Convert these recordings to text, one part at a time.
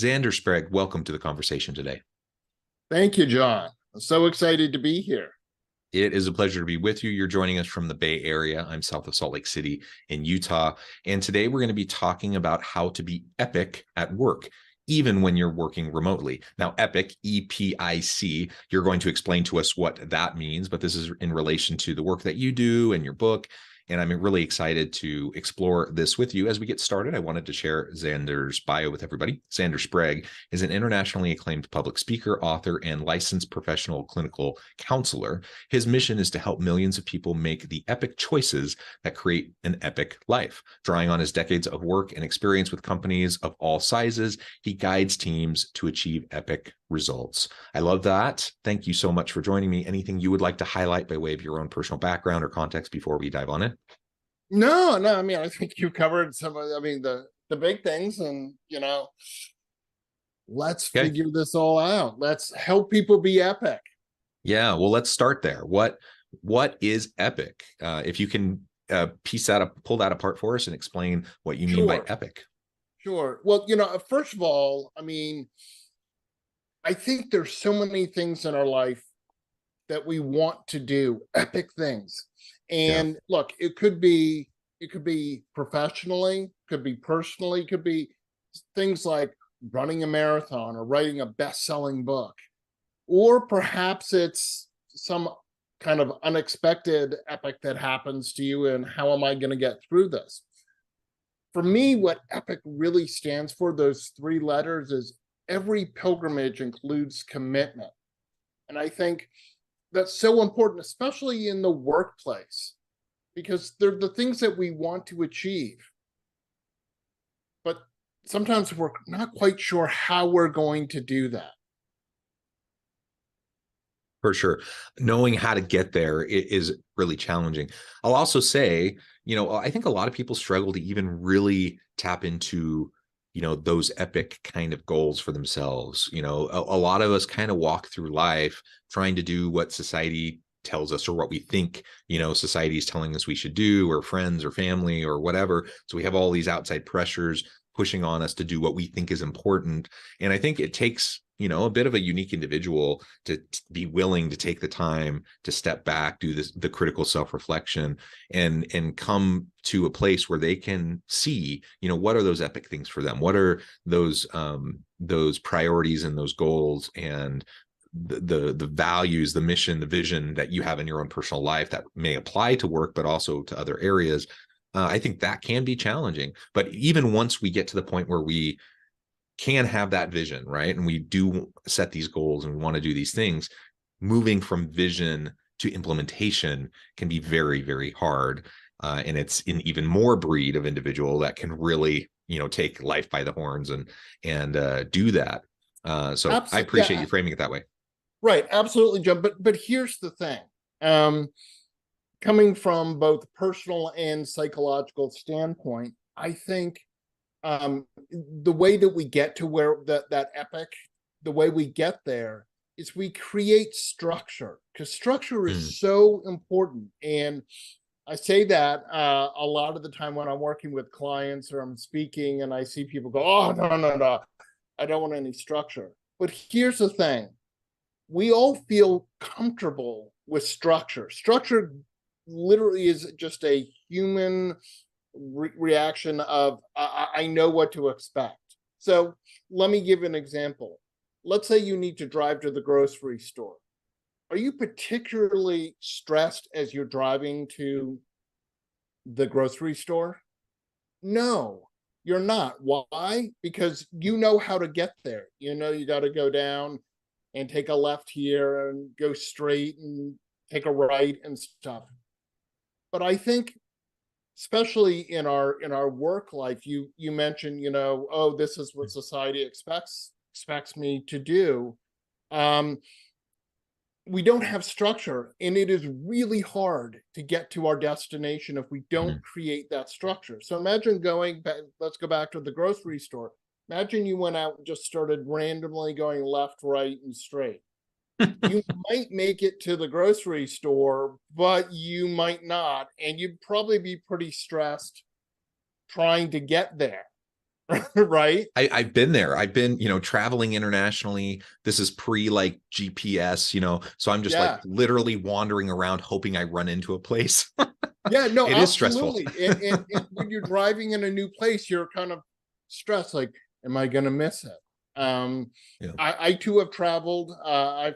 Zander Sprague, welcome to the conversation today. Thank you, John. I'm so excited to be here. It is a pleasure to be with you. You're joining us from the Bay Area. I'm south of Salt Lake City in Utah. And today we're going to be talking about how to be epic at work, even when you're working remotely. Now, epic, EPIC, you're going to explain to us what that means, but this is in relation to the work that you do and your book. And I'm really excited to explore this with you. As we get started, I wanted to share Zander's bio with everybody. Zander Sprague is an internationally acclaimed public speaker, author, and licensed professional clinical counselor. His mission is to help millions of people make the epic choices that create an epic life. Drawing on his decades of work and experience with companies of all sizes, he guides teams to achieve epic results. I love that. Thank you so much for joining me. Anything you would like to highlight by way of your own personal background or context before we dive on in? No, I mean, I think you covered some of, the big things, and, let's figure this all out. Let's help people be epic. Yeah, well, let's start there. What is epic? If you can pull that apart for us and explain what you mean by epic. Sure. Well, first of all, I think there's so many things in our life that we want to do, epic things. And look, it could be professionally, could be personally, could be things like running a marathon or writing a best-selling book, or perhaps it's some kind of unexpected epic that happens to you, and how am I going to get through this? For me, what epic really stands for, those three letters, is every pilgrimage includes commitment. And I think that's so important, especially in the workplace, because they're the things that we want to achieve. But sometimes we're not quite sure how we're going to do that. For sure. Knowing how to get there is really challenging. I'll also say, I think a lot of people struggle to even really tap into, those epic kind of goals for themselves. A lot of us kind of walk through life trying to do what society tells us, or what we think, society is telling us we should do, or friends or family or whatever. So we have all these outside pressures pushing on us to do what we think is important. And I think it takes, a bit of a unique individual to be willing to take the time to step back, do the critical self-reflection, and come to a place where they can see, what are those epic things for them? What are those priorities and those goals and the values, the mission, the vision that you have in your own personal life that may apply to work, but also to other areas. I think that can be challenging. But even once we get to the point where we can have that vision, right, and we do set these goals and we want to do these things, moving from vision to implementation can be very, very hard. And it's an even more breed of individual that can really, take life by the horns and do that. So absolutely. I appreciate you framing it that way. Right, absolutely, John. But here's the thing. Coming from both personal and psychological standpoint, I think the way that we get to where that epic, the way we get there is we create structure, because structure is so important. And I say that a lot of the time when I'm working with clients or I'm speaking, and I see people go, oh, no, I don't want any structure. But here's the thing. We all feel comfortable with structure. Structure literally is just a human reaction of, I know what to expect. So let me give an example. Let's say you need to drive to the grocery store. Are you particularly stressed as you're driving to the grocery store? No, you're not. Why? Because you know how to get there. You got to go down and take a left here and go straight and take a right and stuff. But I think, especially in our work life, you mentioned, oh, this is what society expects me to do. We don't have structure, and it is really hard to get to our destination if we don't create that structure. So imagine going back, let's go back to the grocery store. Imagine you went out and just started randomly going left, right, and straight. You might make it to the grocery store, but you might not. And you'd probably be pretty stressed trying to get there. right? I've been there. I've been, traveling internationally. This is pre like GPS, so I'm just like Yeah. literally wandering around hoping I run into a place. Yeah, no, It is stressful. absolutely. And when you're driving in a new place, you're kind of stressed, like, am I going to miss it? Yeah. I too have traveled. I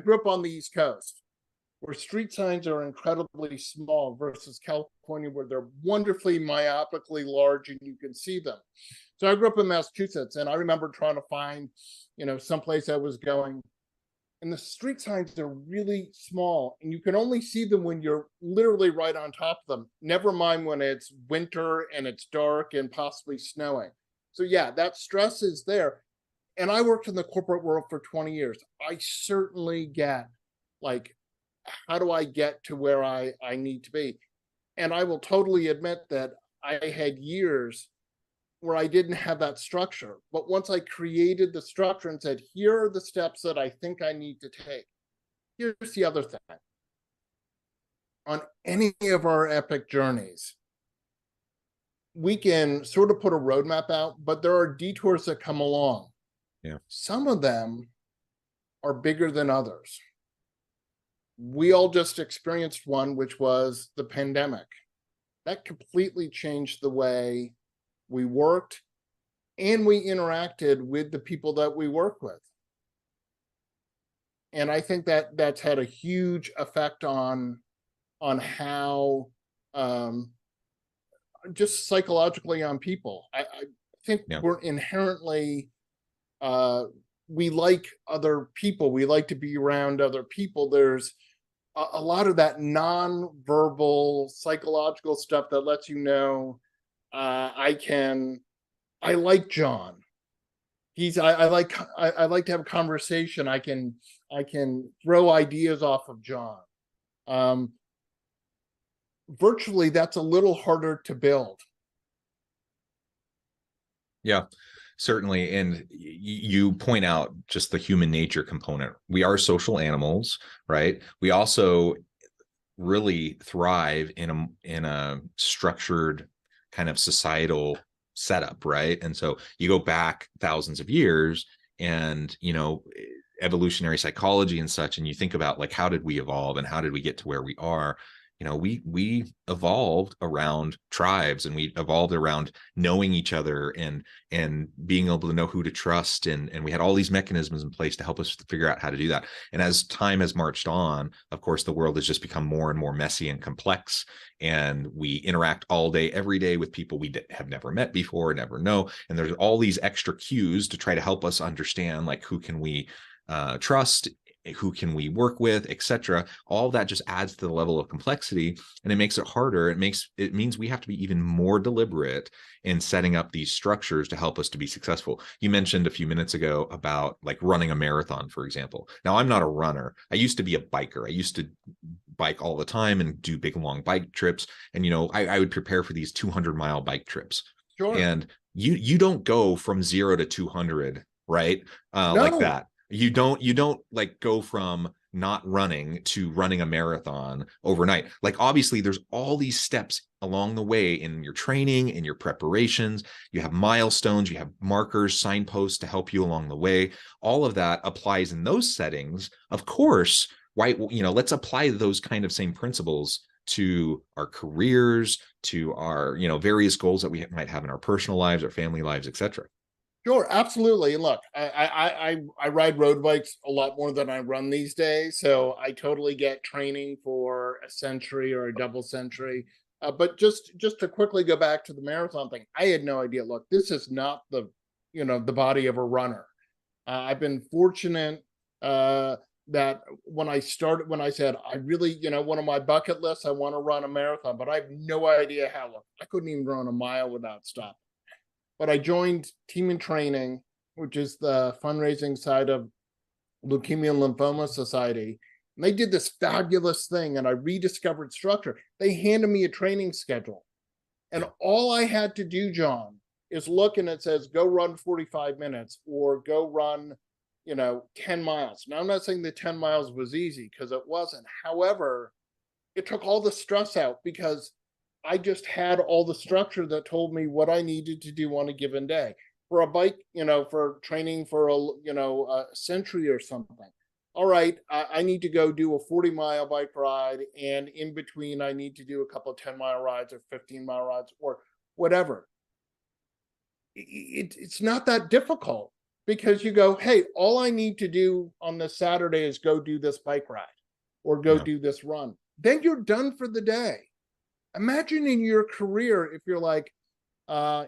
grew up on the East Coast, where street signs are incredibly small versus California, where they're wonderfully myopically large and you can see them. So I grew up in Massachusetts, and I remember trying to find, someplace I was going, and the street signs are really small, and you can only see them when you're literally right on top of them. Never mind when it's winter and it's dark and possibly snowing. So yeah, that stress is there. And I worked in the corporate world for 20 years. I certainly get, like, how do I get to where I need to be? And I will totally admit that I had years where I didn't have that structure. But once I created the structure and said, here are the steps that I think I need to take, here's the other thing. On any of our epic journeys, we can sort of put a roadmap out, but there are detours that come along. Yeah. Some of them are bigger than others. We all just experienced one, which was the pandemic. That completely changed the way we worked and we interacted with the people that we work with. And I think that that's had a huge effect on how, just psychologically on people. I think Yeah. we're inherently, we like other people. We like to be around other people. There's a lot of that non-verbal psychological stuff that lets you know, I like John. I like to have a conversation. I can throw ideas off of John. Virtually, that's a little harder to build. Yeah, certainly. And you point out just the human nature component. We are social animals, right? We also really thrive in a structured kind of societal setup, right? And so you go back thousands of years and, evolutionary psychology and such, and you think about like, how did we evolve and how did we get to where we are? We evolved around tribes, and we evolved around knowing each other and being able to know who to trust, and we had all these mechanisms in place to help us figure out how to do that. And as time has marched on, of course, the world has just become more and more messy and complex, and we interact all day every day with people we have never met before, never know, and there's all these extra cues to try to help us understand, like, who can we trust, who can we work with, etc. All that just adds to the level of complexity, and it makes it harder. It means we have to be even more deliberate in setting up these structures to help us to be successful. You mentioned a few minutes ago about like running a marathon, for example. Now, I'm not a runner. I used to be a biker. I used to bike all the time and do big long bike trips, and I would prepare for these 200-mile bike trips. Sure. And you don't go from 0 to 200, right? No. Like that. You don't like go from not running to running a marathon overnight. Like, obviously there's all these steps along the way in your training, in your preparations. You have milestones, you have markers, signposts to help you along the way. All of that applies in those settings. Of course, why, let's apply those kind of same principles to our careers, to our, various goals that we might have in our personal lives, our family lives, etc. Sure, absolutely. And look, I ride road bikes a lot more than I run these days, so I totally get training for a century or a double century. But just to quickly go back to the marathon thing, I had no idea. Look, this is not the body of a runner. I've been fortunate that when I said I really, one of my bucket lists, I want to run a marathon, but I have no idea how. Look, I couldn't even run a mile without stopping. But I joined Team in Training, which is the fundraising side of Leukemia and Lymphoma Society. And they did this fabulous thing, and I rediscovered structure. They handed me a training schedule. And all I had to do, John, is look, and it says, go run 45 minutes or go run, 10 miles. Now, I'm not saying the 10 miles was easy, because it wasn't. However, it took all the stress out, because I just had all the structure that told me what I needed to do on a given day. For a bike, for training for a century or something. All right, I need to go do a 40-mile bike ride, and in between I need to do a couple of 10-mile rides or 15-mile rides or whatever. It's not that difficult, because you go, hey, all I need to do on this Saturday is go do this bike ride or go do this run. Then you're done for the day. Imagine in your career if you're like,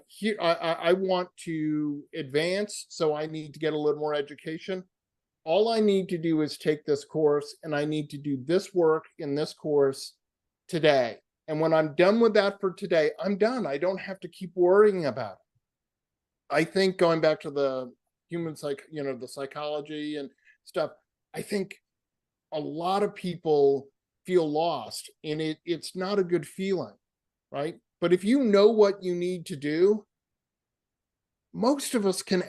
here, I want to advance, so I need to get a little more education. All I need to do is take this course, and I need to do this work in this course today. And when I'm done with that for today, I'm done. I don't have to keep worrying about it. I think going back to the human the psychology and stuff, I think a lot of people feel lost, and it's not a good feeling, right? But if you know what you need to do, most of us can,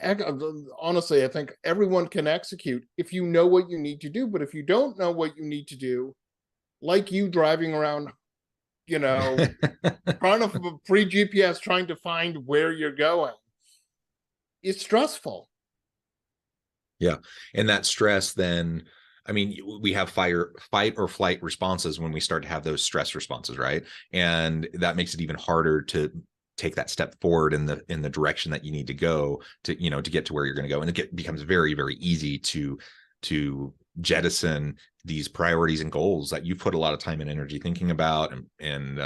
honestly, I think everyone can execute if you know what you need to do. But if you don't know what you need to do, like you driving around, trying to pre-GPS, trying to find where you're going, it's stressful. Yeah. And that stress then, I mean, we have fight or flight responses when we start to have those stress responses, right? And that makes it even harder to take that step forward in the direction that you need to go to get to where you're going to go. And it becomes very, very easy to jettison these priorities and goals that you put a lot of time and energy thinking about, and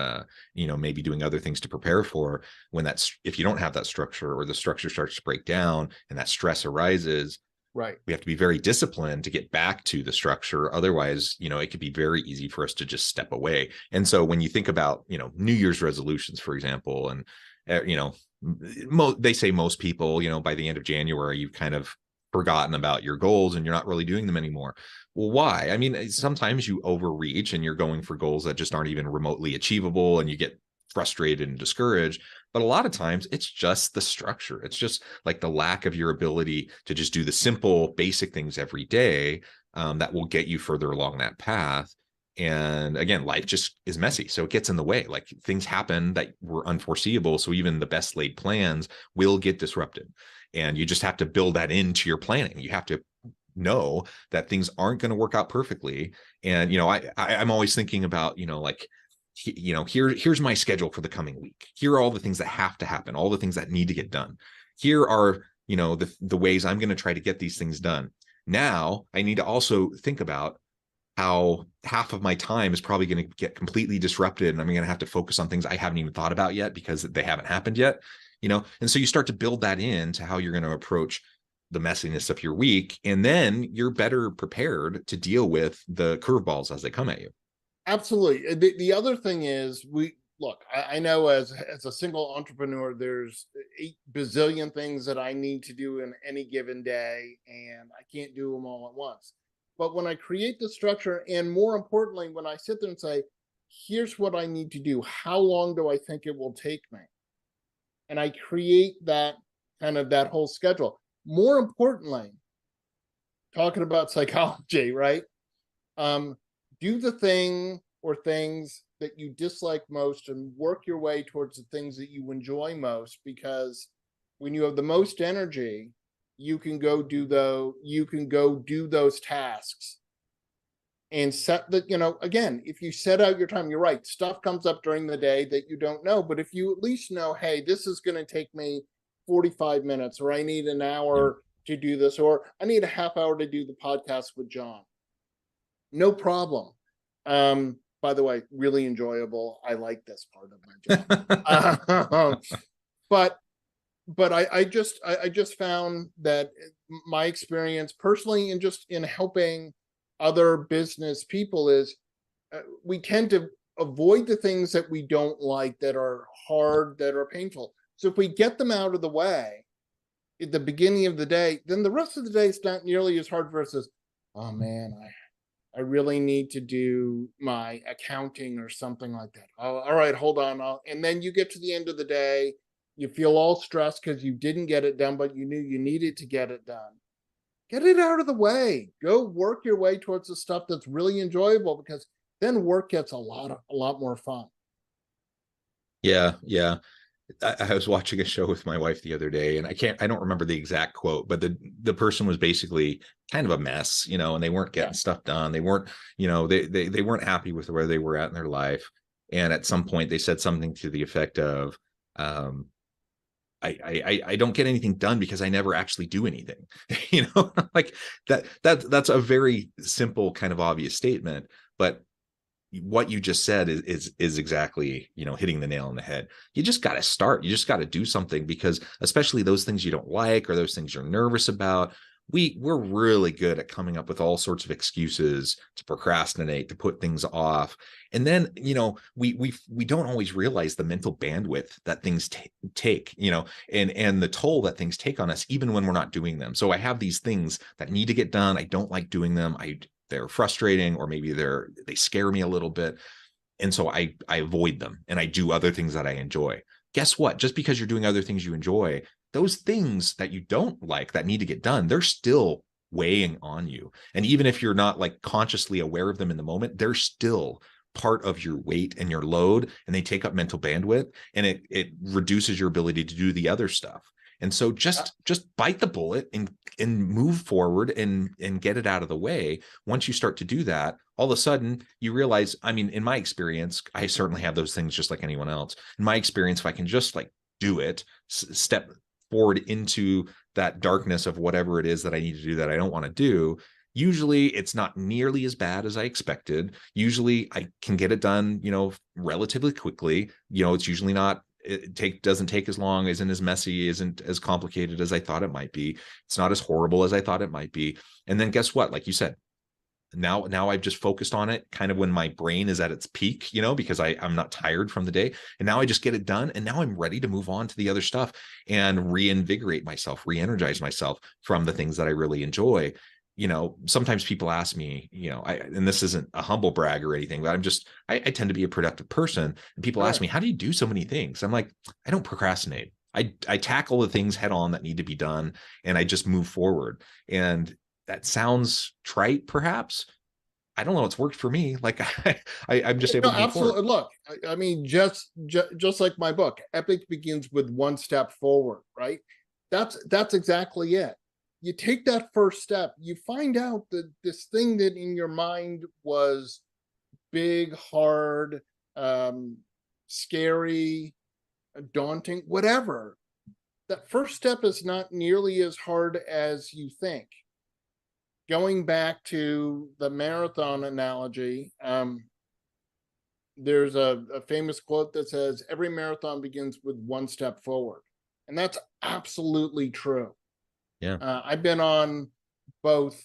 maybe doing other things to prepare for. If you don't have that structure, or the structure starts to break down and that stress arises, right, we have to be very disciplined to get back to the structure. Otherwise, it could be very easy for us to just step away. And so when you think about, New Year's resolutions, for example, and, they say most people, by the end of January, you've kind of forgotten about your goals and you're not really doing them anymore. Well, why? I mean, sometimes you overreach and you're going for goals that just aren't even remotely achievable, and you get frustrated and discouraged. But a lot of times it's just the structure. It's just like the lack of your ability to just do the simple, basic things every day that will get you further along that path. And again, life just is messy. So it gets in the way. Like, things happen that were unforeseeable. So even the best laid plans will get disrupted. And you just have to build that into your planning. You have to know that things aren't going to work out perfectly. And, I'm always thinking about, here's my schedule for the coming week. Here are all the things that have to happen, all the things that need to get done. Here are, the ways I'm going to try to get these things done. Now I need to also think about how half of my time is probably going to get completely disrupted, and I'm going to have to focus on things I haven't even thought about yet because they haven't happened yet, and so you start to build that into how you're going to approach the messiness of your week, and then you're better prepared to deal with the curveballs as they come at you. Absolutely. The other thing is, I know as a single entrepreneur, there's 8 bazillion things that I need to do in any given day, and I can't do them all at once. But when I create the structure, and more importantly, when I sit there and say, here's what I need to do, how long do I think it will take me? And I create that whole schedule. More importantly, talking about psychology, right? Do the thing or things that you dislike most and work your way towards the things that you enjoy most, because when you have the most energy, you can go do those tasks and set again, if you set out your time, you're right, stuff comes up during the day that you don't know. But if you at least know, hey, this is going to take me 45 minutes, or I need an hour to do this, or I need a half hour to do the podcast with John. No problem. By the way, really enjoyable. I like this part of my job. But I just found that my experience personally, and just in helping other business people, is we tend to avoid the things that we don't like, that are hard, that are painful. So if we get them out of the way at the beginning of the day, then the rest of the day is not nearly as hard for us as, oh man, I really need to do my accounting or something like that. Oh, all right, hold on. And then you get to the end of the day, you feel all stressed because you didn't get it done, but you knew you needed to get it done. Get it out of the way. Go work your way towards the stuff that's really enjoyable, because then work gets a lot more fun. Yeah, yeah. I was watching a show with my wife the other day, and I don't remember the exact quote, but the person was basically kind of a mess, and they weren't getting Yeah. stuff done. They weren't, they weren't happy with where they were at in their life. And at some point, they said something to the effect of, um, I don't get anything done because I never actually do anything. Like that's a very simple kind of obvious statement, but what you just said is exactly, hitting the nail on the head. You just got to start. You just got to do something, because especially those things you don't like or those things you're nervous about, we're really good at coming up with all sorts of excuses to procrastinate, to put things off. And then, we don't always realize the mental bandwidth that things take, and the toll that things take on us, even when we're not doing them. So I have these things that need to get done. I don't like doing them. They're frustrating, or maybe they scare me a little bit. And so I avoid them and I do other things that I enjoy. Guess what? Just because you're doing other things you enjoy, those things that you don't like that need to get done, they're still weighing on you. And even if you're not like consciously aware of them in the moment, they're still part of your weight and your load, and they take up mental bandwidth, and it reduces your ability to do the other stuff. And so just bite the bullet and move forward and get it out of the way. Once you start to do that, all of a sudden you realize, I mean, in my experience, I certainly have those things just like anyone else. In my experience, if I can just like do it, step forward into that darkness of whatever it is that I need to do that I don't want to do, usually it's not nearly as bad as I expected. Usually I can get it done, relatively quickly. It's usually not, doesn't take as long, isn't as messy, isn't as complicated as I thought it might be. It's not as horrible as I thought it might be. And then guess what? Like you said, now I've just focused on it kind of when my brain is at its peak, because I'm not tired from the day. And now I just get it done. And now I'm ready to move on to the other stuff and reinvigorate myself, re-energize myself from the things that I really enjoy. Sometimes people ask me, and this isn't a humble brag or anything, but I tend to be a productive person. And people ask me, how do you do so many things? I'm like, I don't procrastinate. I tackle the things head on that need to be done, and I just move forward. And that sounds trite, perhaps. I don't know. It's worked for me. Like I'm just able No, to move forward. absolutely. Look, I mean, just like my book, Epic begins with one step forward, right? That's exactly it. You take that first step, you find out that this thing that in your mind was big, hard, scary, daunting, whatever. That first step is not nearly as hard as you think. Going back to the marathon analogy, there's a famous quote that says, every marathon begins with one step forward. And that's absolutely true. Yeah. I've been on both,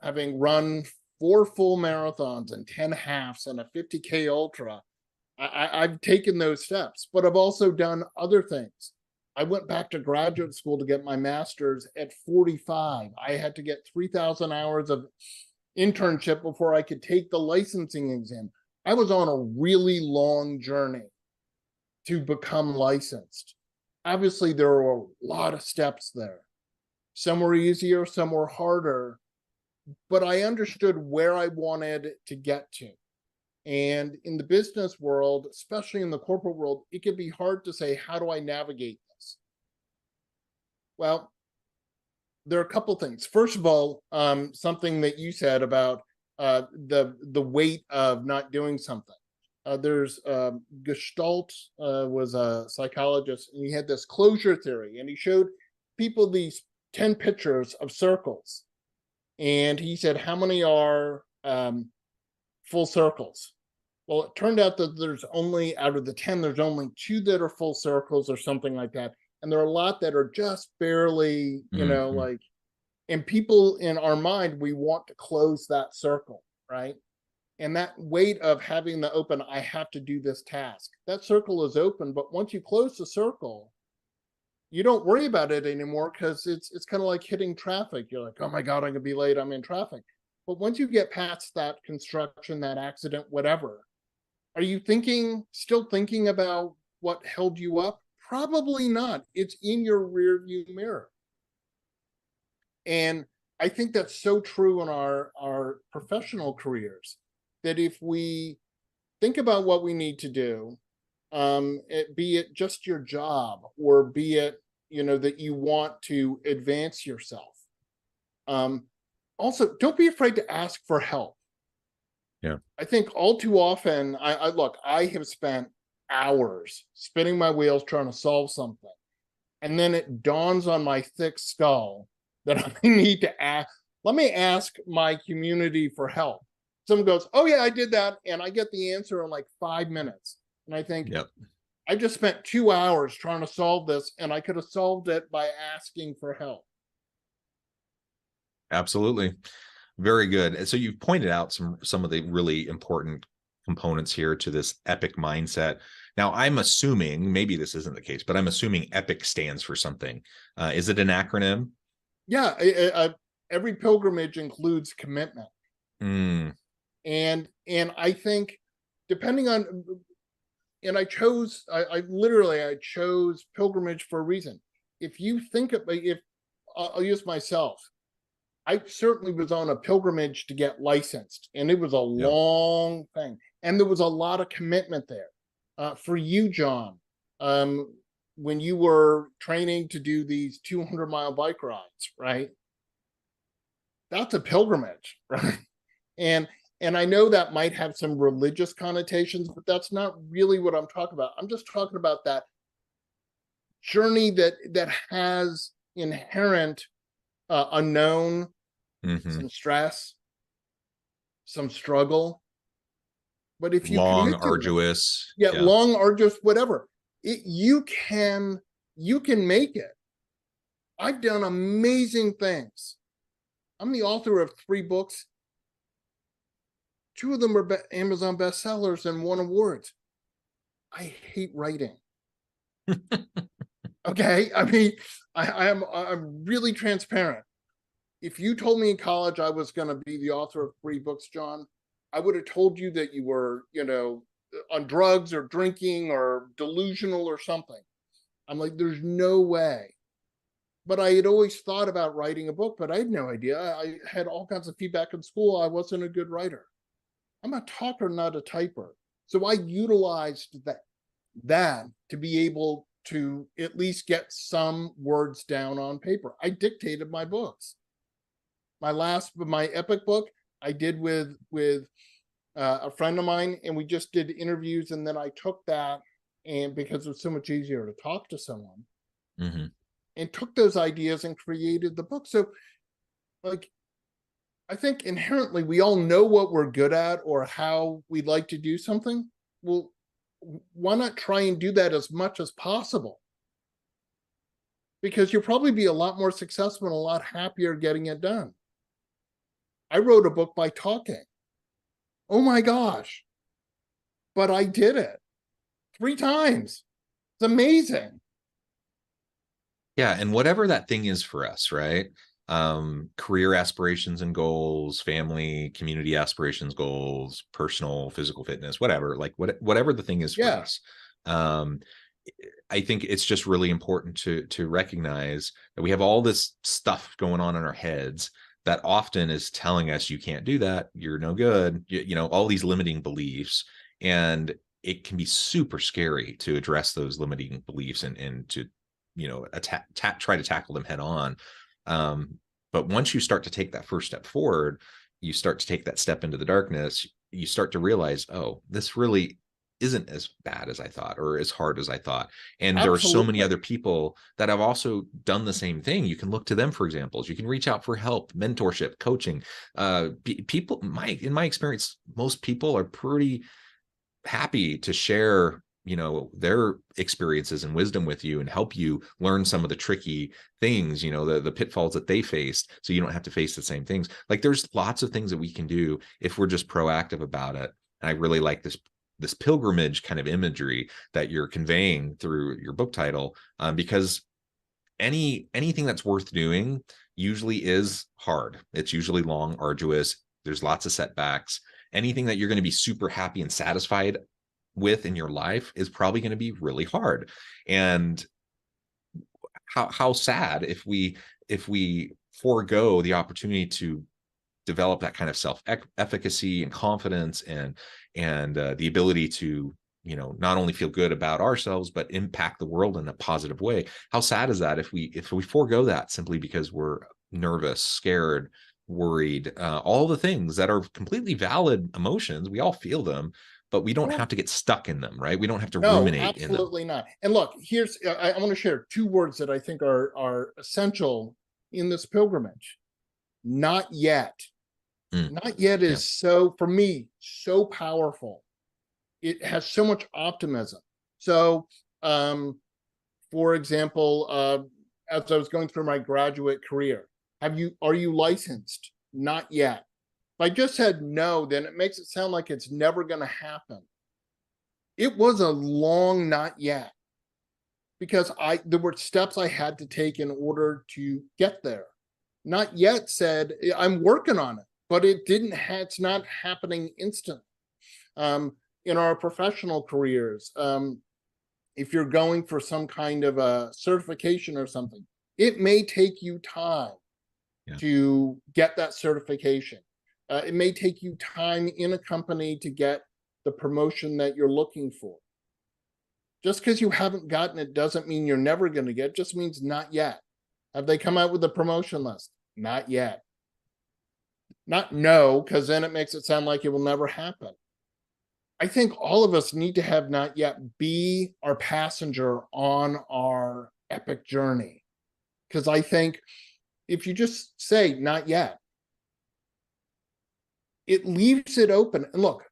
having run 4 full marathons and 10 halves and a 50K ultra. I've taken those steps, but I've also done other things. I went back to graduate school to get my master's at 45. I had to get 3,000 hours of internship before I could take the licensing exam. I was on a really long journey to become licensed. Obviously, there were a lot of steps there. Some were easier, some were harder, but I understood where I wanted to get to. And in the business world, especially in the corporate world, it can be hard to say, how do I navigate this? Well, there are a couple of things. First of all, something that you said about the weight of not doing something. There's Gestalt was a psychologist, and he had this closure theory, and he showed people these 10 pictures of circles. And he said, how many are full circles? Well, it turned out that there's only, out of the 10, there's only 2 that are full circles or something like that. And there are a lot that are just barely, like, and people in our mind, we want to close that circle, right? And that weight of having the open, I have to do this task, that circle is open. But once you close the circle, you don't worry about it anymore, because it's kind of like hitting traffic. You're like, oh my God, I'm gonna be late, I'm in traffic. But once you get past that construction, that accident, whatever, are you still thinking about what held you up? Probably not. It's in your rear view mirror. And I think that's so true in our professional careers, that if we think about what we need to do, be it just your job, or be it, that you want to advance yourself. Also, don't be afraid to ask for help. Yeah. I think all too often, I have spent hours spinning my wheels trying to solve something. And then it dawns on my thick skull that I need to let me ask my community for help. Someone goes, oh yeah, I did that. And I get the answer in like 5 minutes. And I think, Yep. I just spent 2 hours trying to solve this, and I could have solved it by asking for help. Absolutely. Very good. And so you've pointed out some of the really important components here to this EPIC mindset. Now, I'm assuming, maybe this isn't the case, but I'm assuming EPIC stands for something. Is it an acronym? Yeah, every pilgrimage includes commitment. Mm. And I think, depending on, and I chose pilgrimage for a reason. If you think of, if I'll use myself, I certainly was on a pilgrimage to get licensed, and it was a long thing, and there was a lot of commitment there. For you, John, when you were training to do these 200-mile bike rides, right? That's a pilgrimage, right? And I know that might have some religious connotations, but that's not really what I'm talking about. I'm just talking about that journey that has inherent unknown, some stress, some struggle. But if you long, commit to arduous, it, long, arduous, whatever, you can make it. I've done amazing things. I'm the author of 3 books. 2 of them are Amazon bestsellers and won awards. I hate writing. Okay, I mean, I'm really transparent. If you told me in college I was going to be the author of 3 books, John, I would have told you that you were, on drugs or drinking or delusional or something. I'm like, there's no way. But I had always thought about writing a book, but I had no idea. I had all kinds of feedback in school. I wasn't a good writer. I'm a talker, not a typer. So I utilized that to be able to at least get some words down on paper. I dictated my books. My epic book, I did with a friend of mine, and we just did interviews, and then I took that, and because it was so much easier to talk to someone, and took those ideas and created the book. So, like, I think inherently we all know what we're good at or how we'd like to do something. Well, why not try and do that as much as possible? Because you'll probably be a lot more successful and a lot happier getting it done. I wrote a book by talking. Oh my gosh. But I did it 3 times. It's amazing. Yeah. And whatever that thing is for us, right? Career aspirations and goals, family, community aspirations, goals, personal, physical fitness, whatever, like whatever the thing is for us. I think it's just really important to recognize that we have all this stuff going on in our heads that often is telling us you can't do that, you're no good, all these limiting beliefs. And it can be super scary to address those limiting beliefs and to, try to tackle them head on. But once you start to take that first step forward, you start to take that step into the darkness, you start to realize, oh, this really isn't as bad as I thought or as hard as I thought. And there are so many other people that have also done the same thing. You can look to them for examples. You can reach out for help, mentorship, coaching. People, in my experience, most people are pretty happy to share their experiences and wisdom with you and help you learn some of the tricky things, the pitfalls that they faced, so you don't have to face the same things. Like, there's lots of things that we can do if we're just proactive about it. And I really like this pilgrimage kind of imagery that you're conveying through your book title, because anything that's worth doing usually is hard. It's usually long, arduous. There's lots of setbacks. Anything that you're going to be super happy and satisfied with in your life is probably going to be really hard. And how sad if we forego the opportunity to develop that kind of self-efficacy and confidence and the ability to not only feel good about ourselves, but impact the world in a positive way. How sad is that if we forego that simply because we're nervous, scared, worried, all the things that are completely valid emotions. We all feel them, but we don't have to get stuck in them, right? We don't have to ruminate in them. Absolutely not. And look, I want to share two words that I think are essential in this pilgrimage. Not yet. Not yet is so, for me, so powerful. It has so much optimism. So, for example, as I was going through my graduate career, are you licensed? Not yet. If I just said no, then it makes it sound like it's never going to happen. It was a long not yet, because there were steps I had to take in order to get there. Not yet said I'm working on it, but it's not happening instantly. In our professional careers, if you're going for some kind of a certification or something, it may take you time to get that certification. It may take you time in a company to get the promotion that you're looking for. Just because you haven't gotten it doesn't mean you're never going to get it. It just means not yet. Have they come out with a promotion list? Not yet. Not no, because then it makes it sound like it will never happen. I think all of us need to have not yet be our passenger on our epic journey. Because I think if you just say not yet, it leaves it open. And look,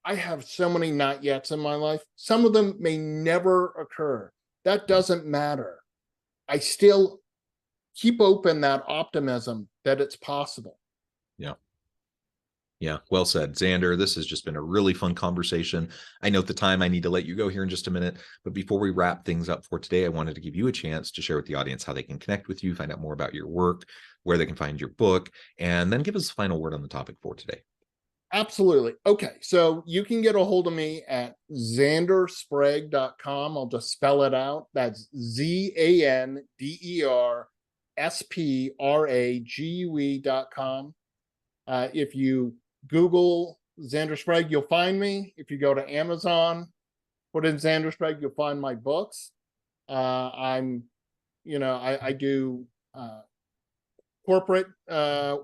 I have so many not yets in my life. Some of them may never occur. That doesn't matter. I still keep open that optimism that it's possible. Yeah. Yeah, well said, Zander. This has just been a really fun conversation. I note the time. I need to let you go here in just a minute. But before we wrap things up for today, I wanted to give you a chance to share with the audience how they can connect with you, find out more about your work, where they can find your book, and then give us a final word on the topic for today. Absolutely. Okay, so you can get a hold of me at zandersprague.com. I'll just spell it out. That's ZANDERSPRAGUE.com. If you Google Zander Sprague, you'll find me. If you go to Amazon, put in Zander Sprague, you'll find my books. I do corporate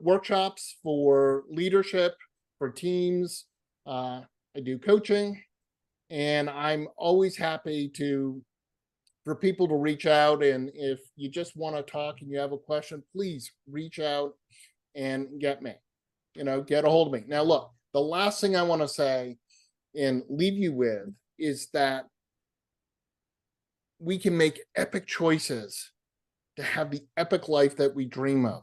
workshops for leadership, for teams. I do coaching, and I'm always happy for people to reach out. And if you just want to talk and you have a question, please reach out and get me. Get a hold of me. Now, look, the last thing I want to say and leave you with is that we can make epic choices to have the epic life that we dream of.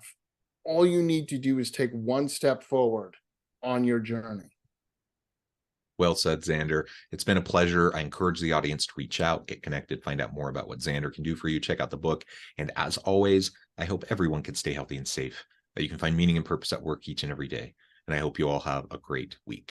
All you need to do is take one step forward on your journey. Well said, Zander. It's been a pleasure. I encourage the audience to reach out, get connected, find out more about what Zander can do for you. Check out the book. And as always, I hope everyone can stay healthy and safe, that you can find meaning and purpose at work each and every day. And I hope you all have a great week.